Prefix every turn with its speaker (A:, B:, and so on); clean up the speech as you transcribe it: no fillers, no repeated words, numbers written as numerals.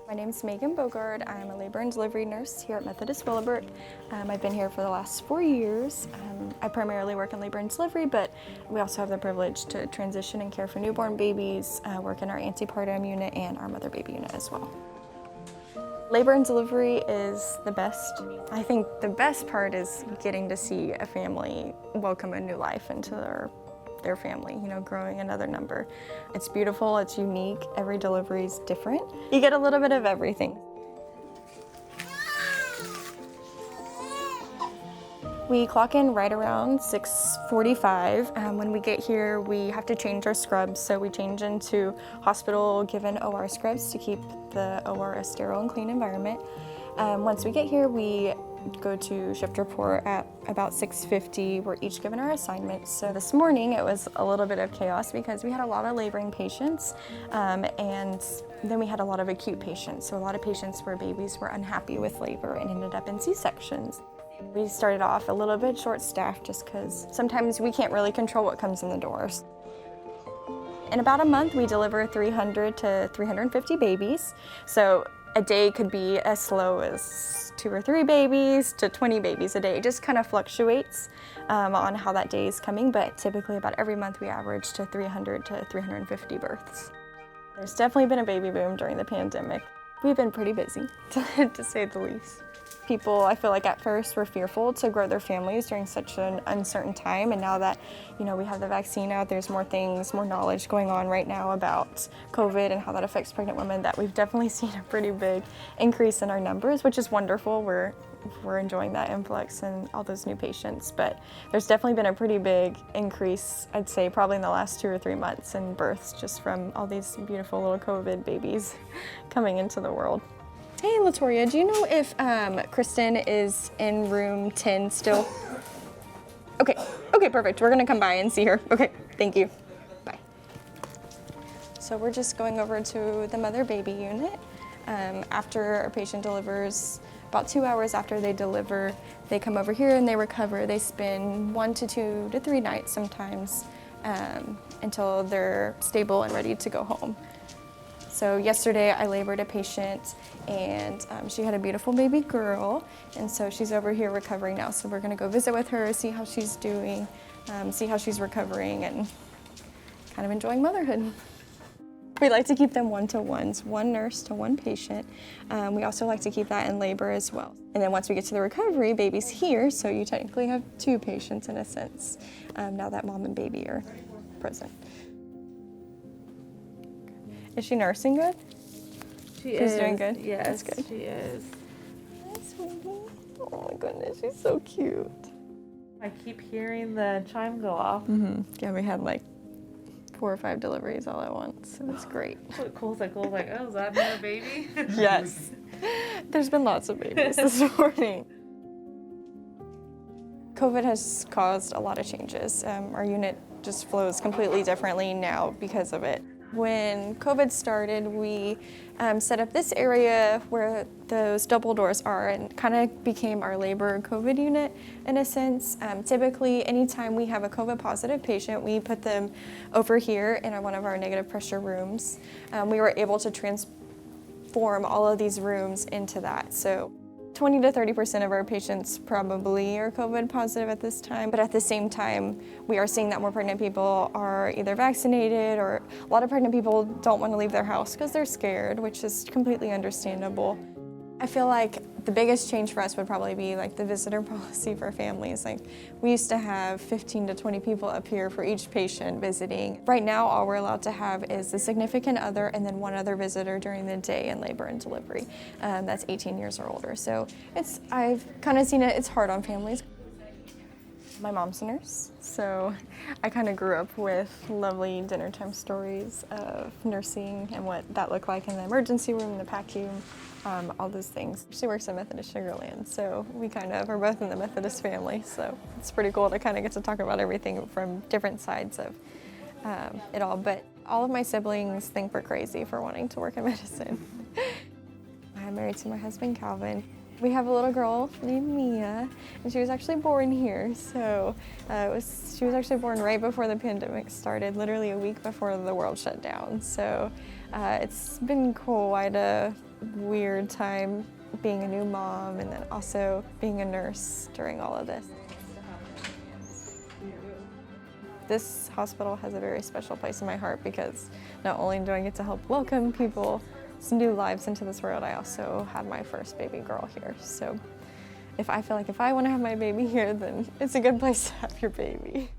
A: My name's Bogaard. I'm a labor and delivery nurse here at Methodist Willowbrook. I've been here for the last 4 years. I primarily work in labor and delivery, but we also have the privilege to transition and care for newborn babies, work in our antepartum unit and our mother baby unit as well. Labor and delivery is the best. I think the best part is getting to see a family welcome a new life into their family, growing another number. It's beautiful, it's unique, every delivery is different. You get a little bit of everything. We clock in right around 6:45. When we get here, we have to change our scrubs, so we change into hospital-given OR scrubs to keep the OR a sterile and clean environment. Once we get here, we go to shift report at about 6:50. We're each given our assignments. So this morning it was a little bit of chaos because we had a lot of laboring patients, and then we had a lot of acute patients. So a lot of patients where babies were unhappy with labor and ended up in C-sections. We started off a little bit short-staffed just because sometimes we can't really control what comes in the doors. In about a month, we deliver 300 to 350 babies. So a day could be as slow as 2 or 3 babies to 20 babies a day. It just kind of fluctuates on how that day is coming, but typically about every month we average to 300 to 350 births. There's definitely been a baby boom during the pandemic. We've been pretty busy, to say the least. People, I feel like at first were fearful to grow their families during such an uncertain time, and now that we have the vaccine out, there's more things, more knowledge going on right now about COVID and how that affects pregnant women, that we've definitely seen a pretty big increase in our numbers, which is wonderful. We're enjoying that influx and all those new patients, but there's definitely been a pretty big increase, I'd say probably in the last 2 or 3 months, in births just from all these beautiful little COVID babies coming into the world. Hey, Latoria, do you know if Kristen is in room 10 still? Okay, perfect. We're gonna come by and see her. Okay, thank you. Bye. So we're just going over to the mother baby unit. After a patient delivers, about 2 hours after they deliver, they come over here and they recover. They spend 1 to 2 to 3 nights sometimes until they're stable and ready to go home. So yesterday I labored a patient and she had a beautiful baby girl, and so she's over here recovering now. So we're gonna go visit with her, see how she's doing, see how she's recovering, and kind of enjoying motherhood. We like to keep them one-to-ones, 1 nurse to 1 patient. We also like to keep that in labor as well. And then once we get to the recovery, baby's here, so you technically have 2 patients in a sense, now that mom and baby are present. Is she nursing good? She's doing good?
B: Yes,
A: that's good.
B: She is.
A: Hi, sweetie. Oh my goodness, she's so cute.
B: I keep hearing the chime go off.
A: Yeah, we had like 4 or 5 deliveries all at once. So it's great.
B: Cole's like, oh, is that another baby?
A: Yes. There's been lots of babies this morning. COVID has caused a lot of changes. Our unit just flows completely differently now because of it. When COVID started, we set up this area where those double doors are and kind of became our labor COVID unit in a sense. Typically, anytime we have a COVID positive patient, we put them over here in one of our negative pressure rooms. We were able to transform all of these rooms into that. So 20 to 30% of our patients probably are COVID positive at this time, but at the same time, we are seeing that more pregnant people are either vaccinated, or a lot of pregnant people don't want to leave their house because they're scared, which is completely understandable. I feel like the biggest change for us would probably be like the visitor policy for families. Like, we used to have 15 to 20 people up here for each patient visiting. Right now, all we're allowed to have is the significant other and then 1 other visitor during the day in labor and delivery. That's 18 years or older. So I've kind of seen it's hard on families. My mom's a nurse, so I kind of grew up with lovely dinner time stories of nursing and what that looked like in the emergency room, the PACU, all those things. She works at Methodist Sugarland, so we kind of are both in the Methodist family, so it's pretty cool to kind of get to talk about everything from different sides of it all. But all of my siblings think we're crazy for wanting to work in medicine. I'm married to my husband, Calvin. We have a little girl named Mia, and she was actually born here. So she was actually born right before the pandemic started, literally a week before the world shut down. So it's been quite a weird time being a new mom and then also being a nurse during all of this. This hospital has a very special place in my heart because not only do I get to help welcome people, some new lives into this world, I also had my first baby girl here. So I feel like if I want to have my baby here, then it's a good place to have your baby.